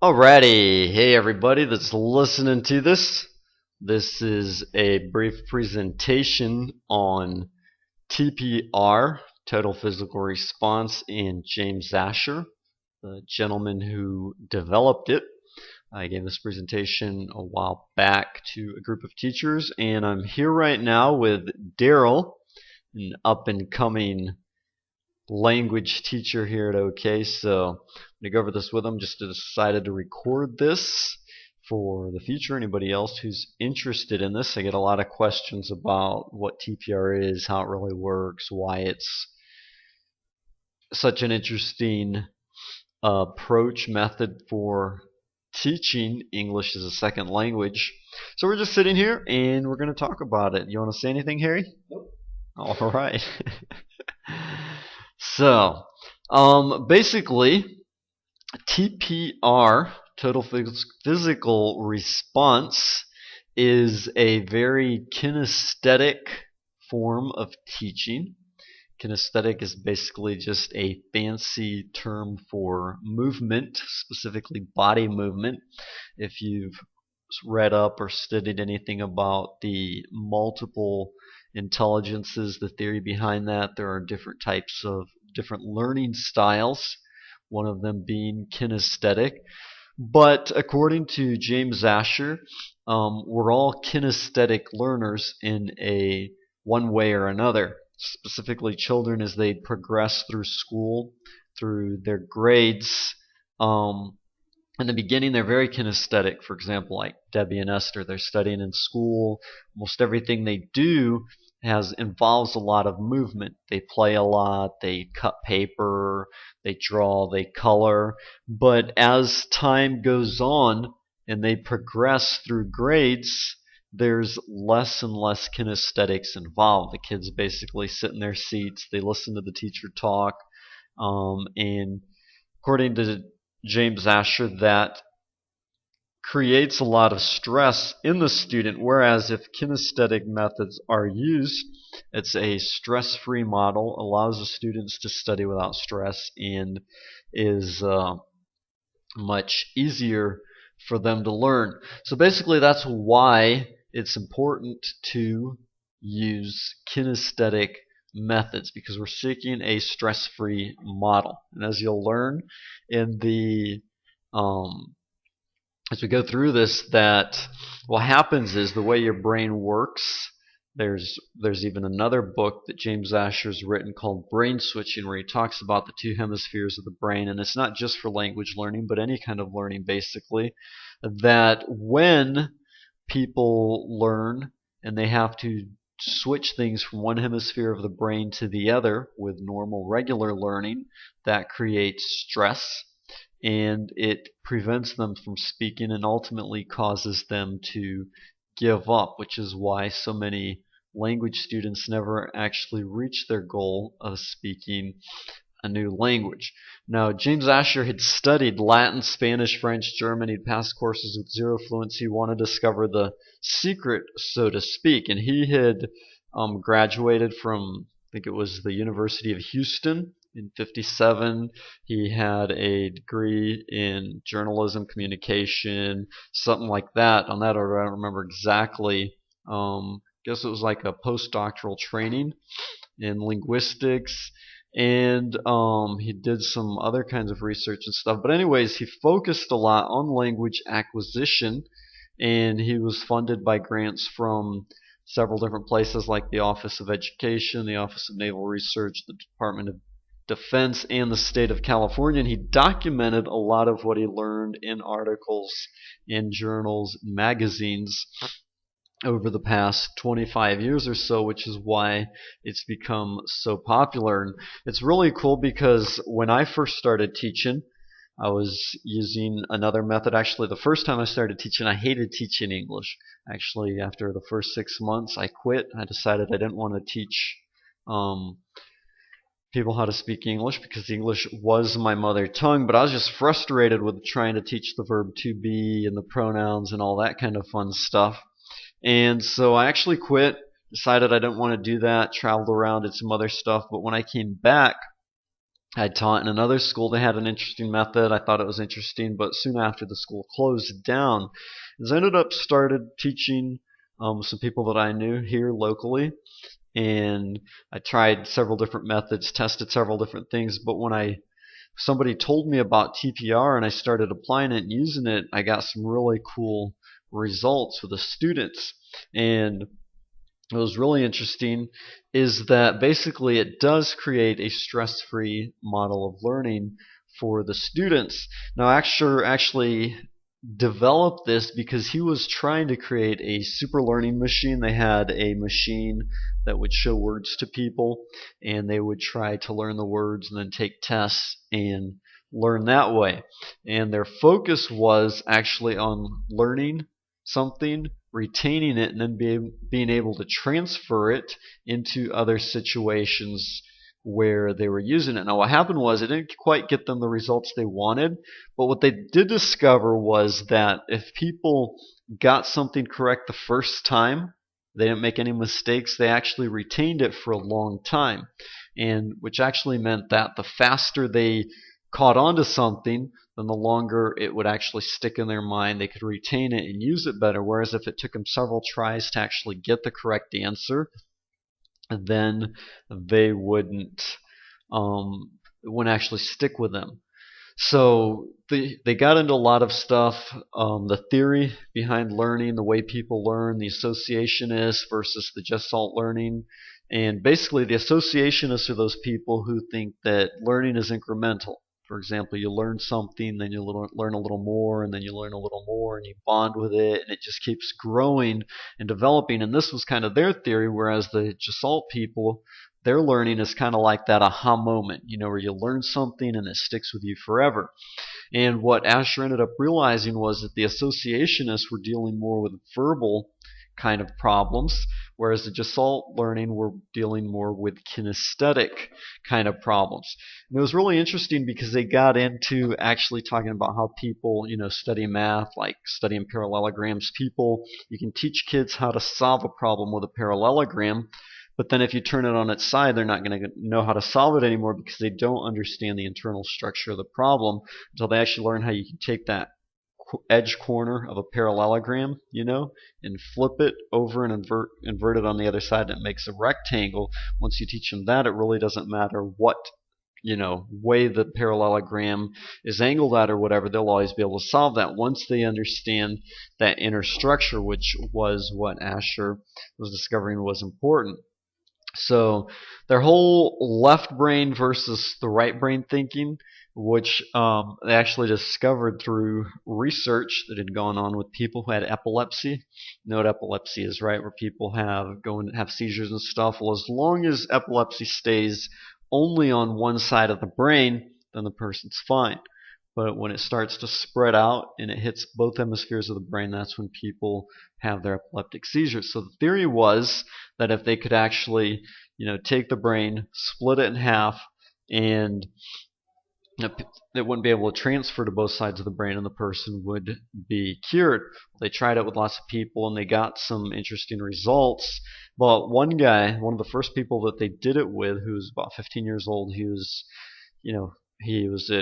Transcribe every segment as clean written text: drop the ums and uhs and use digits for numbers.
Alrighty, hey everybody that's listening to this. This is a brief presentation on TPR, Total Physical Response, and James Asher, the gentleman who developed it. I gave this presentation a while back to a group of teachers, and I'm here right now with Daryl, an up-and-coming language teacher here at OK. So I'm going to go over this with him. Just decided to record this for the future. Anybody else who's interested in this, I get a lot of questions about what TPR is, how it really works, why it's such an interesting method for teaching English as a second language. So we're just sitting here and we're going to talk about it. You want to say anything, Harry? Nope. All right. So, basically, TPR, total physical response, is a very kinesthetic form of teaching. Kinesthetic is basically just a fancy term for movement, specifically body movement. If you've read up or studied anything about the multiple intelligences, the theory behind that, there are different types of different learning styles, one of them being kinesthetic. But according to James Asher, we're all kinesthetic learners in one way or another. Specifically, children as they progress through school, through their grades, in the beginning, they're very kinesthetic. For example, like Debbie and Esther, they're studying in school. Almost everything they do involves a lot of movement. They play a lot, they cut paper, they draw, they color. But as time goes on and they progress through grades, there's less and less kinesthetics involved. The kids basically sit in their seats, they listen to the teacher talk, and according to James Asher, that creates a lot of stress in the student, whereas if kinesthetic methods are used, it's a stress-free model, allows the students to study without stress, and is much easier for them to learn. So basically that's why it's important to use kinesthetic methods, because we're seeking a stress-free model. And as you'll learn in the as we go through this, that what happens is the way your brain works. There's even another book that James Asher's written called Brain Switching, where he talks about the two hemispheres of the brain, and it's not just for language learning, but any kind of learning basically, that when people learn and they have to switch things from one hemisphere of the brain to the other with normal regular learning, that creates stress and it prevents them from speaking and ultimately causes them to give up, which is why so many language students never actually reach their goal of speaking a new language. Now, James Asher had studied Latin, Spanish, French, German. He'd passed courses with zero fluency. He wanted to discover the secret, so to speak. And he had graduated from, I think it was the University of Houston in '57. He had a degree in journalism, communication, something like that. On that order, I don't remember exactly. Guess it was like a postdoctoral training in linguistics. And he did some other kinds of research and stuff. But anyways, he focused a lot on language acquisition, and he was funded by grants from several different places like the Office of Education, the Office of Naval Research, the Department of Defense, and the state of California. And he documented a lot of what he learned in articles, in journals, magazines over the past 25 years or so, which is why it's become so popular. And it's really cool because when I first started teaching, I was using another method. Actually, the first time I started teaching, I hated teaching English. Actually, after the first 6 months, I quit. I decided I didn't want to teach people how to speak English because English was my mother tongue, but I was just frustrated with trying to teach the verb to be and the pronouns and all that kind of fun stuff. And so I actually quit, decided I didn't want to do that, traveled around, did some other stuff. But when I came back, I taught in another school. They had an interesting method. I thought it was interesting, but soon after the school closed down, I ended up started teaching some people that I knew here locally, and I tried several different methods, tested several different things. But when somebody told me about TPR and I started applying it and using it, I got some really cool results with the students. And what was really interesting is that basically it does create a stress-free model of learning for the students. Now, actually developed this because he was trying to create a super learning machine. They had a machine that would show words to people, and they would try to learn the words and then take tests and learn that way. And their focus was actually on learning something, retaining it, and then being able to transfer it into other situations where they were using it. Now, what happened was it didn't quite get them the results they wanted, but what they did discover was that if people got something correct the first time, they didn't make any mistakes, they actually retained it for a long time. And which actually meant that the faster they caught on to something, then the longer it would actually stick in their mind. They could retain it and use it better. Whereas if it took them several tries to actually get the correct answer, then they wouldn't actually stick with them. So they got into a lot of stuff, the theory behind learning, the way people learn, the associationists versus the Gesalt learning. And basically the associationists are those people who think that learning is incremental. For example, you learn something, then you learn a little more, and then you learn a little more, and you bond with it, and it just keeps growing and developing. And this was kind of their theory, whereas the Gesalt people, their learning is kind of like that aha moment, where you learn something and it sticks with you forever. And what Asher ended up realizing was that the associationists were dealing more with verbal kind of problems, whereas the Gesalt learning were dealing more with kinesthetic kind of problems. And it was really interesting because they got into actually talking about how people, study math, like studying parallelograms. You can teach kids how to solve a problem with a parallelogram, but then if you turn it on its side, they're not going to know how to solve it anymore because they don't understand the internal structure of the problem until they actually learn how you can take that edge corner of a parallelogram, and flip it over and invert it on the other side, and it makes a rectangle. Once you teach them that, it really doesn't matter what way the parallelogram is angled at or whatever, they'll always be able to solve that once they understand that inner structure, which was what Asher was discovering was important. So their whole left brain versus the right brain thinking, which they actually discovered through research that had gone on with people who had epilepsy. You know what epilepsy is, right? Where people go and have seizures and stuff. Well, as long as epilepsy stays only on one side of the brain, then the person's fine. But when it starts to spread out and it hits both hemispheres of the brain, that's when people have their epileptic seizures. So the theory was that if they could actually, take the brain, split it in half, and it wouldn't be able to transfer to both sides of the brain and the person would be cured. They tried it with lots of people and they got some interesting results. But one guy, one of the first people that they did it with, who was about 15 years old, he was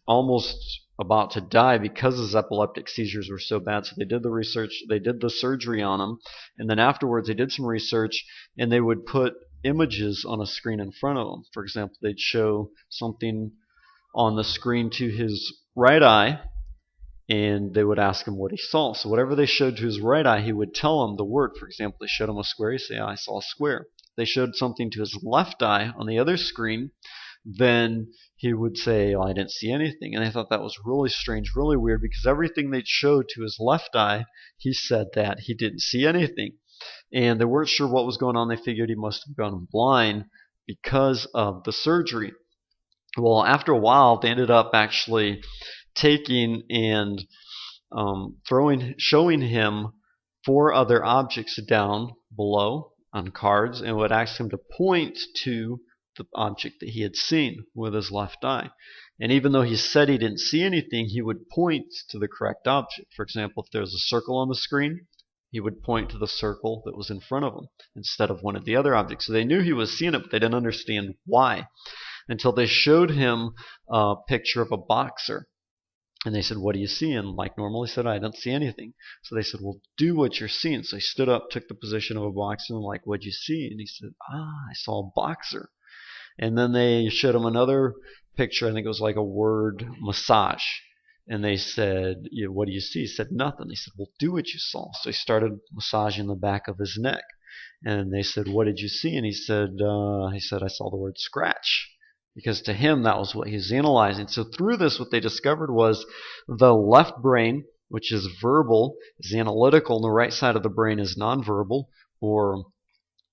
almost about to die because his epileptic seizures were so bad. So they did the research, they did the surgery on him, and then afterwards they did some research and they would put images on a screen in front of him. For example, they'd show something on the screen to his right eye, and they would ask him what he saw. So whatever they showed to his right eye, he would tell them the word. For example, they showed him a square, he'd say, I saw a square. They showed something to his left eye on the other screen, then he would say, I didn't see anything. And they thought that was really strange, really weird, because everything they'd showed to his left eye, he said that he didn't see anything. And they weren't sure what was going on. They figured he must have gone blind because of the surgery. Well, after a while, they ended up actually taking and showing him 4 other objects down below on cards, and would ask him to point to the object that he had seen with his left eye. And even though he said he didn't see anything, he would point to the correct object. For example, if there was a circle on the screen, he would point to the circle that was in front of him instead of one of the other objects. So they knew he was seeing it, but they didn't understand why. until they showed him a picture of a boxer. And they said, what do you see? And like normal, he said, I don't see anything. So they said, well, do what you're seeing. So he stood up, took the position of a boxer, and like, what'd you see? And he said, I saw a boxer. And then they showed him another picture. I think it was like a word, massage. And they said, what do you see? He said, nothing. They said, well, do what you saw. So he started massaging the back of his neck. And they said, what did you see? And he said, I saw the word scratch. Because to him, that was what he was analyzing. So through this, what they discovered was the left brain, which is verbal, is analytical, and the right side of the brain is nonverbal, or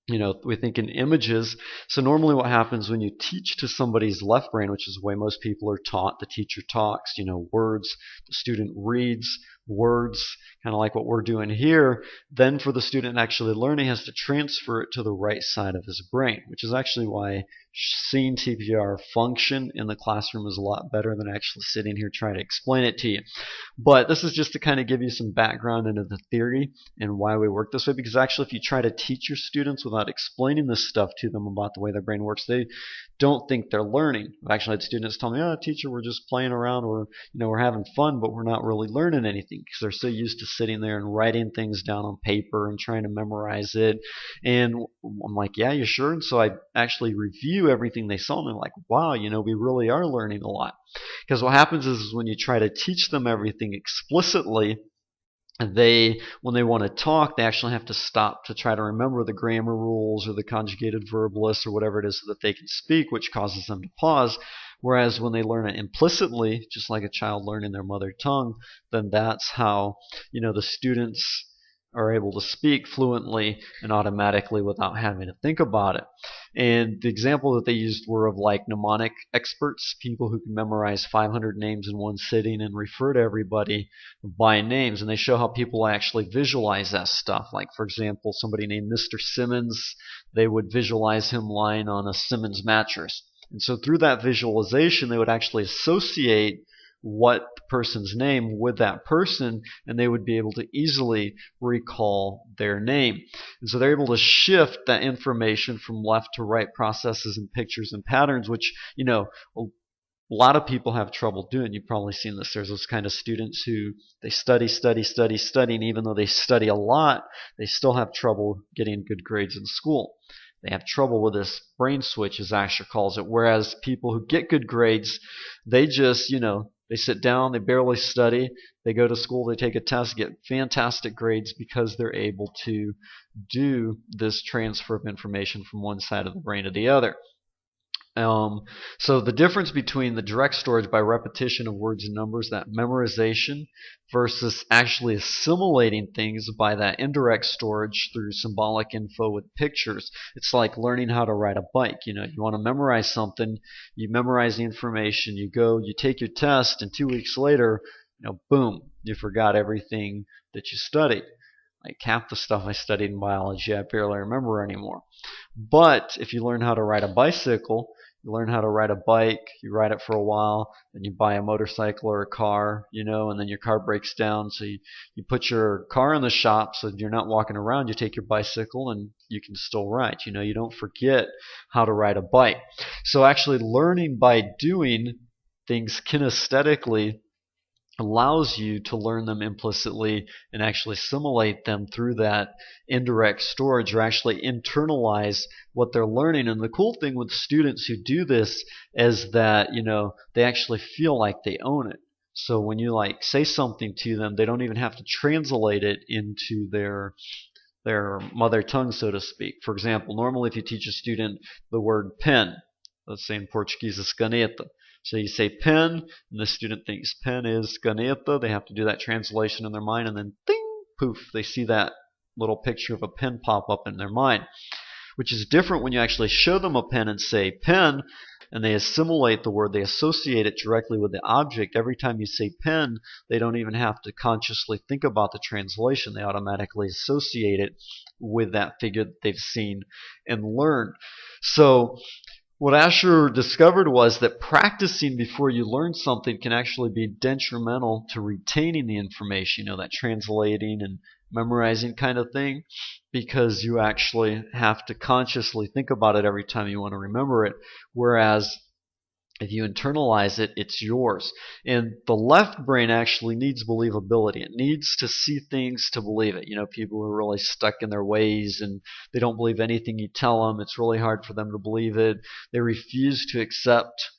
we think in images. So normally what happens when you teach to somebody's left brain, which is the way most people are taught, the teacher talks, words, the student reads words, kind of like what we're doing here. Then for the student actually learning, has to transfer it to the right side of his brain, which is actually why seeing TPR function in the classroom is a lot better than actually sitting here trying to explain it to you. But this is just to kind of give you some background into the theory and why we work this way, because actually if you try to teach your students without explaining this stuff to them about the way their brain works, they don't think they're learning. I've actually had students tell me, teacher, we're just playing around, or we're having fun, but we're not really learning anything, because they're so used to sitting there and writing things down on paper and trying to memorize it. And I'm like, yeah, you sure? And so I actually review everything they saw, and they're like, wow, we really are learning a lot. Because what happens is when you try to teach them everything explicitly, when they want to talk, they actually have to stop to try to remember the grammar rules or the conjugated verb list or whatever it is so that they can speak, which causes them to pause. Whereas when they learn it implicitly, just like a child learning their mother tongue, then that's how the students are able to speak fluently and automatically without having to think about it. And the example that they used were of like mnemonic experts, people who can memorize 500 names in one sitting and refer to everybody by names. And they show how people actually visualize that stuff. Like, for example, somebody named Mr. Simmons, they would visualize him lying on a Simmons mattress. And so through that visualization, they would actually associate what person's name with that person, and they would be able to easily recall their name. And so they're able to shift that information from left to right processes and pictures and patterns, which, a lot of people have trouble doing. You've probably seen this. There's those kind of students who they study, and even though they study a lot, they still have trouble getting good grades in school. They have trouble with this brain switch, as Asher calls it, whereas people who get good grades, they just, they sit down, they barely study, they go to school, they take a test, get fantastic grades because they're able to do this transfer of information from one side of the brain to the other. So the difference between the direct storage by repetition of words and numbers, that memorization, versus actually assimilating things by that indirect storage through symbolic info with pictures. It's like learning how to ride a bike. You want to memorize something, you memorize the information, you go, you take your test, and 2 weeks later, boom, you forgot everything that you studied. Like half the stuff I studied in biology, I barely remember anymore. But if you learn how to ride a bicycle, you learn how to ride a bike, you ride it for a while, then you buy a motorcycle or a car, and then your car breaks down. So you put your car in the shop so you're not walking around. You take your bicycle and you can still ride. You don't forget how to ride a bike. So actually learning by doing things kinesthetically allows you to learn them implicitly and actually assimilate them through that indirect storage, or actually internalize what they're learning. And the cool thing with students who do this is that, they actually feel like they own it. So when you say something to them, they don't even have to translate it into their mother tongue, so to speak. For example, normally if you teach a student the word pen, let's say in Portuguese is caneta. So you say pen, and the student thinks pen is caneta. They have to do that translation in their mind, and then ding, poof, they see that little picture of a pen pop up in their mind, which is different when you actually show them a pen and say pen, and they assimilate the word. They associate it directly with the object. Every time you say pen, they don't even have to consciously think about the translation. They automatically associate it with that figure that they've seen and learned. So what Asher discovered was that practicing before you learn something can actually be detrimental to retaining the information, that translating and memorizing kind of thing, because you actually have to consciously think about it every time you want to remember it. Whereas If you internalize it, it's yours. And the left brain actually needs believability. It needs to see things to believe it. People who are really stuck in their ways and they don't believe anything you tell them. It's really hard for them to believe it. They refuse to accept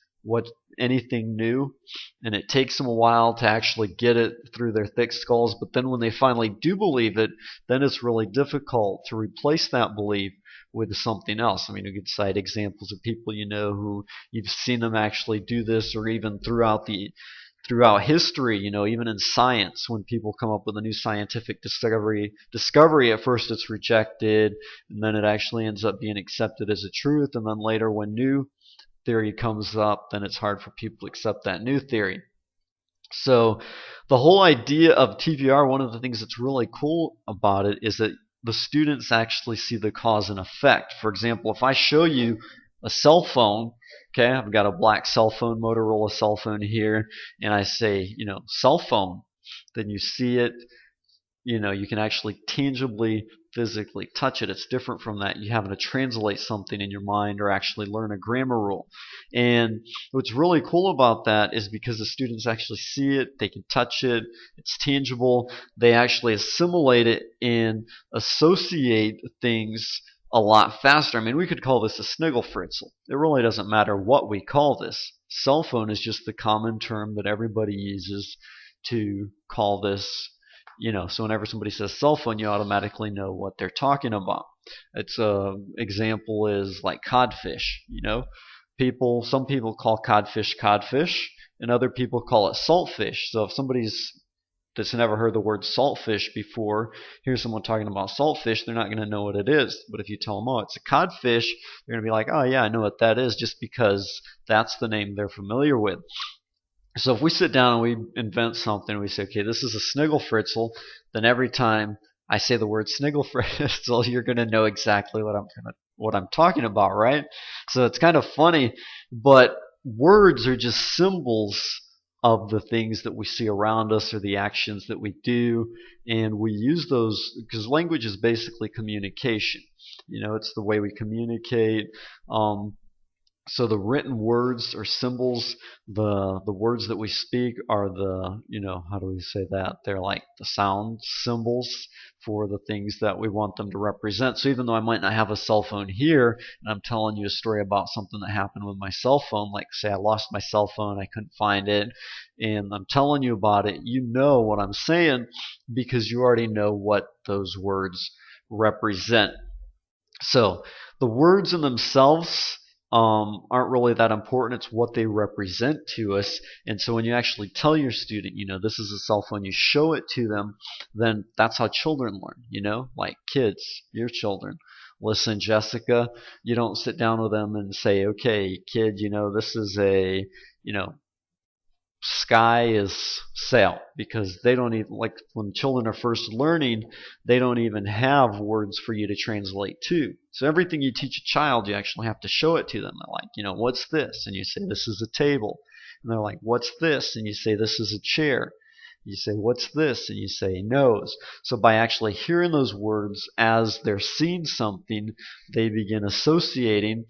anything new, and it takes them a while to actually get it through their thick skulls. But then when they finally do believe it, then it's really difficult to replace that belief with something else. I mean, you could cite examples of people who you've seen them actually do this, or even throughout history, even in science, when people come up with a new scientific discovery, at first it's rejected, and then it actually ends up being accepted as a truth, and then later when new theory comes up, then it's hard for people to accept that new theory. So the whole idea of TPR, one of the things that's really cool about it is that the students actually see the cause and effect. For example, if I show you a cell phone, okay, I've got a black cell phone, Motorola cell phone here, and I say, cell phone, then you see it, you can actually tangibly, physically touch it. It's different from that. You having to translate something in your mind or actually learn a grammar rule. And what's really cool about that is because the students actually see it, they can touch it, it's tangible, they actually assimilate it and associate things a lot faster. I mean, we could call this a snigglefritzel. It really doesn't matter what we call this. Cell phone is just the common term that everybody uses to call this. So whenever somebody says cell phone, you automatically know what they're talking about. It's example is like codfish. Some people call codfish, and other people call it saltfish. So if somebody's that's never heard the word saltfish before hears someone talking about saltfish, they're not going to know what it is. But if you tell them, oh, it's a codfish, they're going to be like, oh yeah, I know what that is, just because that's the name they're familiar with. So if we sit down and we invent something, we say, okay, this is a snigglefritzel, then every time I say the word snigglefritzel, you're going to know exactly what I'm talking about, right? So it's kind of funny, but words are just symbols of the things that we see around us or the actions that we do, and we use those because language is basically communication. It's the way we communicate. So the written words or symbols, the words that we speak are the, how do we say that? They're like the sound symbols for the things that we want them to represent. So even though I might not have a cell phone here, and I'm telling you a story about something that happened with my cell phone, like say I lost my cell phone, I couldn't find it, and I'm telling you about it, you know what I'm saying because you already know what those words represent. So the words in themselves aren't really that important. It's what they represent to us. And so when you actually tell your student, this is a cell phone, you show it to them, then that's how children learn, like kids, your children. Listen, Jessica, you don't sit down with them and say, okay, kid, this is a, sky is sail, because they don't even, like when children are first learning, they don't even have words for you to translate to. So everything you teach a child, you actually have to show it to them. They're like, what's this? And you say, this is a table. And they're like, what's this? And you say, this is a chair. You say, what's this? And you say, nose. So by actually hearing those words as they're seeing something, they begin associating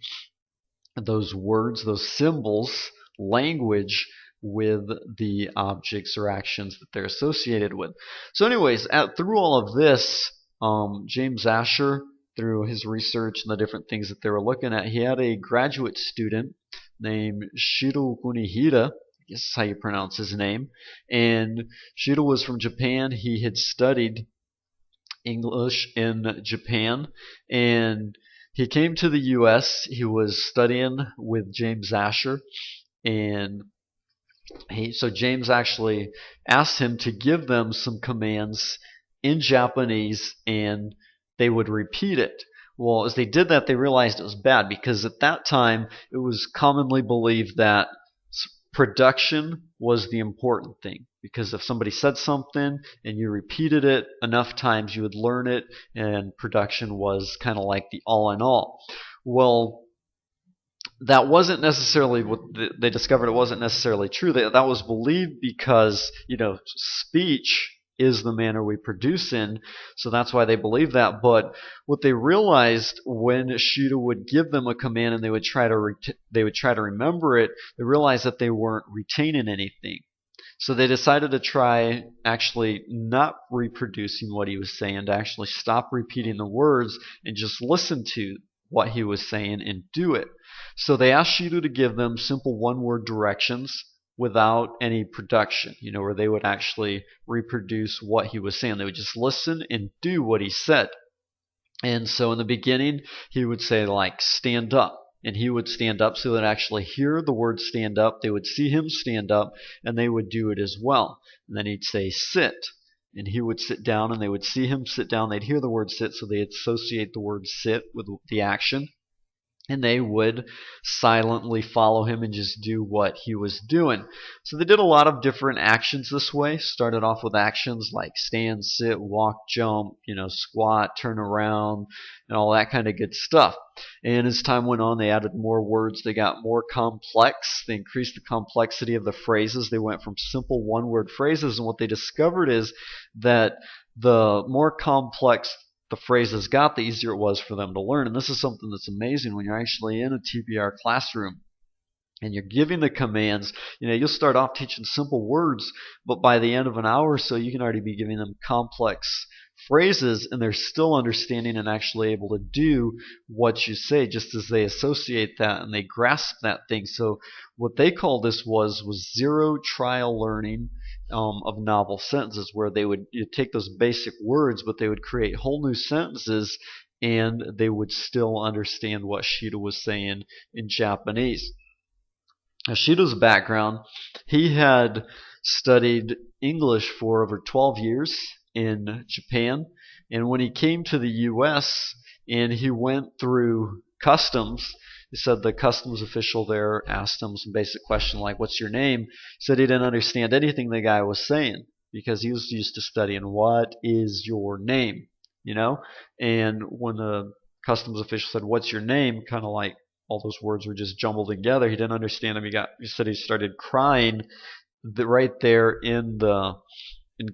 those words, those symbols, language, with the objects or actions that they're associated with. So anyways, through all of this, James Asher, through his research and the different things that they were looking at, he had a graduate student named Shirou Kunihira. I guess is how you pronounce his name. And Shirou was from Japan. He had studied English in Japan, and he came to the U.S. He was studying with James Asher, and so James actually asked him to give them some commands in Japanese, and they would repeat it. Well, as they did that, they realized it was bad, because at that time it was commonly believed that production was the important thing, because if somebody said something and you repeated it enough times, you would learn it, and production was kind of like the all in all. Well, that wasn't necessarily what they discovered. It wasn't necessarily true. That was believed because speech is the manner we produce in. So that's why they believe that. But what they realized when Shirou would give them a command and they would try to remember it, they realized that they weren't retaining anything. So they decided to try actually not reproducing what he was saying, to actually stop repeating the words and just listen to what he was saying and do it. So they asked Shirou to give them simple one-word directions without any production, where they would actually reproduce what he was saying. They would just listen and do what he said. And so in the beginning, he would say, like, stand up. And he would stand up so they'd actually hear the word stand up. They would see him stand up, and they would do it as well. And then he'd say sit. And he would sit down, and they would see him sit down. They'd hear the word sit, so they'd associate the word sit with the action. And they would silently follow him and just do what he was doing. So they did a lot of different actions this way. Started off with actions like stand, sit, walk, jump, squat, turn around, and all that kind of good stuff. And as time went on, they added more words. They got more complex. They increased the complexity of the phrases. They went from simple one-word phrases. And what they discovered is that the more complex the phrases got, the easier it was for them to learn. And this is something that's amazing when you're actually in a TPR classroom and you're giving the commands. You'll start off teaching simple words, but by the end of an hour or so, you can already be giving them complex phrases, and they're still understanding and actually able to do what you say, just as they associate that and they grasp that thing. So what they call this was zero trial learning of novel sentences, where they would take those basic words, but they would create whole new sentences, and they would still understand what Shirou was saying in Japanese. Now, Shirou's background, he had studied English for over 12 years in Japan, and when he came to the U.S. and he went through customs, he said the customs official there asked him some basic question like, what's your name? He said he didn't understand anything the guy was saying because he was used to studying, what is your name? And when the customs official said, what's your name? Kind of like all those words were just jumbled together. He didn't understand them. He said he started crying right there in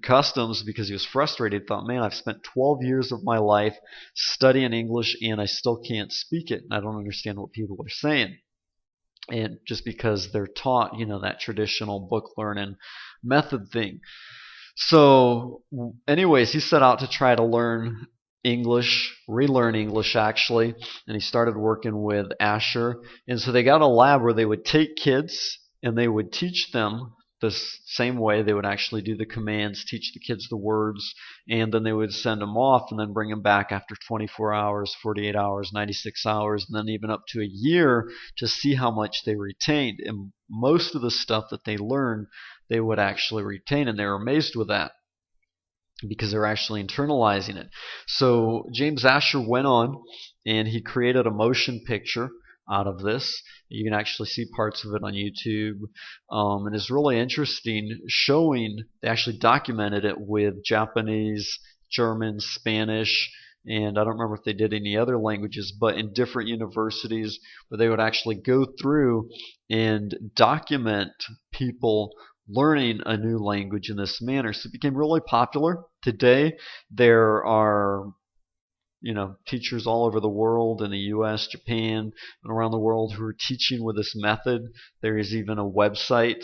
customs because he was frustrated. He thought, man, I've spent 12 years of my life studying English and I still can't speak it. And I don't understand what people are saying. And just because they're taught, that traditional book learning method thing. So anyways, he set out to try to learn English, relearn English actually, and he started working with Asher. And so they got a lab where they would take kids and they would teach them the same way. They would actually do the commands, teach the kids the words, and then they would send them off and then bring them back after 24 hours, 48 hours, 96 hours, and then even up to a year to see how much they retained. And most of the stuff that they learned, they would actually retain, and they were amazed with that because they're actually internalizing it. So James Asher went on and he created a motion picture out of this. You can actually see parts of it on YouTube, and it's really interesting, showing, they actually documented it with Japanese, German, Spanish, and I don't remember if they did any other languages, but in different universities where they would actually go through and document people learning a new language in this manner. So it became really popular. Today there are teachers all over the world, in the U.S., Japan, and around the world, who are teaching with this method. There is even a website,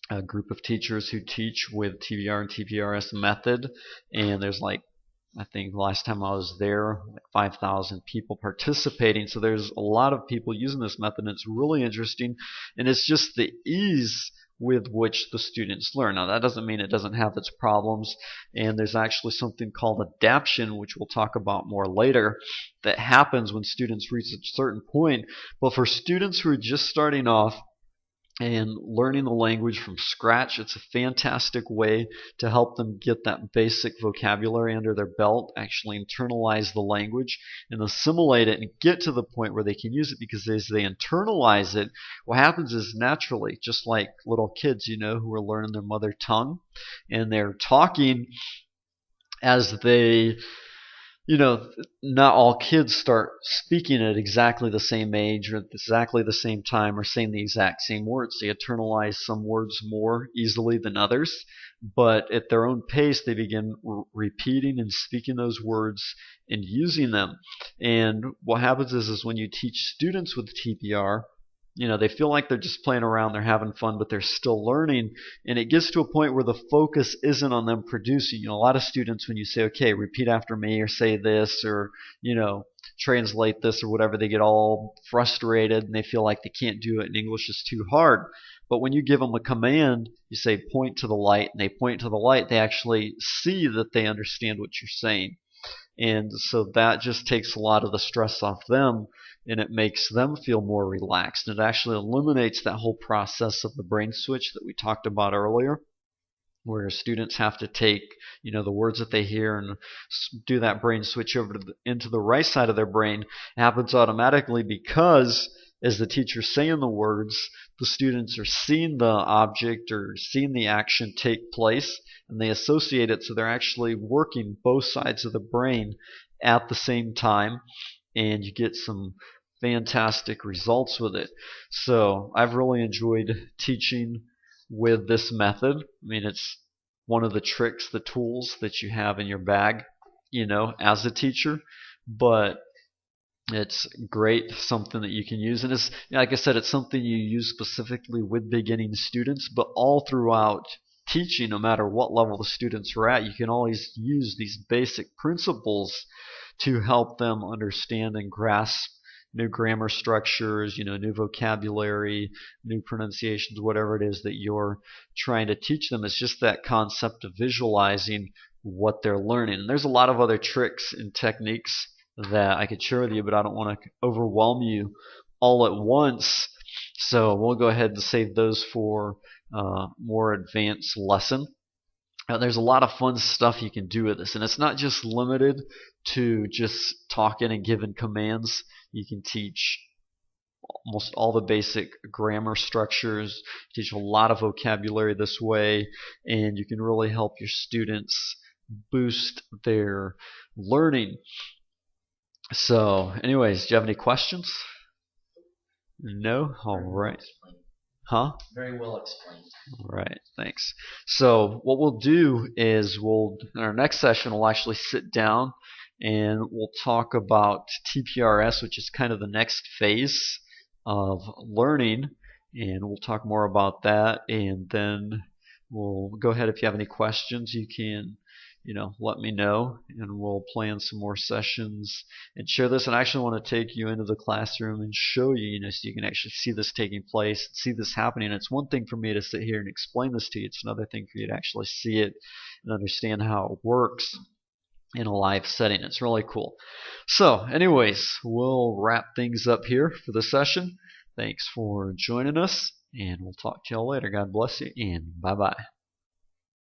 a group of teachers who teach with TPR and TPRS method, and there's I think last time I was there, 5,000 people participating. So there's a lot of people using this method, and it's really interesting, and it's just the ease with which the students learn. Now that doesn't mean it doesn't have its problems, and there's actually something called adaptation, which we'll talk about more later, that happens when students reach a certain point. But for students who are just starting off and learning the language from scratch, it's a fantastic way to help them get that basic vocabulary under their belt, actually internalize the language and assimilate it and get to the point where they can use it, because as they internalize it, what happens is naturally, just like little kids, who are learning their mother tongue and they're talking, as they you know, not all kids start speaking at exactly the same age or at exactly the same time or saying the exact same words. They internalize some words more easily than others, but at their own pace, they begin repeating and speaking those words and using them. And what happens is when you teach students with TPR, they feel like they're just playing around, they're having fun, but they're still learning. And it gets to a point where the focus isn't on them producing. A lot of students, when you say, okay, repeat after me or say this or, translate this or whatever, they get all frustrated and they feel like they can't do it and English is too hard. But when you give them a command, you say point to the light, and they point to the light, they actually see that they understand what you're saying. And so that just takes a lot of the stress off them, and it makes them feel more relaxed. It actually eliminates that whole process of the brain switch that we talked about earlier, where students have to take, the words that they hear and do that brain switch over into the right side of their brain. It happens automatically because as the teacher's saying the words, the students are seeing the object or seeing the action take place, and they associate it, so they're actually working both sides of the brain at the same time, and you get some fantastic results with it. So I've really enjoyed teaching with this method. It's one of the tricks, the tools that you have in your bag, as a teacher, but it's great, something that you can use. And it's, like I said, it's something you use specifically with beginning students, but all throughout teaching, no matter what level the students are at, you can always use these basic principles to help them understand and grasp new grammar structures, new vocabulary, new pronunciations, whatever it is that you're trying to teach them. It's just that concept of visualizing what they're learning. And there's a lot of other tricks and techniques that I could share with you, but I don't want to overwhelm you all at once. So we'll go ahead and save those for more advanced lesson. There's a lot of fun stuff you can do with this, and it's not just limited to just talking and giving commands. You can teach almost all the basic grammar structures, teach a lot of vocabulary this way, and you can really help your students boost their learning. So, anyways, do you have any questions? No? All right. Huh? Very well explained. All right, thanks. So what we'll do is in our next session, we'll actually sit down and we'll talk about TPRS, which is kind of the next phase of learning, and we'll talk more about that, and then we'll go ahead. If you have any questions, you can let me know, and we'll plan some more sessions and share this. And I actually want to take you into the classroom and show you, so you can actually see this taking place, see this happening. And it's one thing for me to sit here and explain this to you. It's another thing for you to actually see it and understand how it works in a live setting. It's really cool. So anyways, we'll wrap things up here for the session. Thanks for joining us, and we'll talk to y'all later. God bless you, and bye-bye.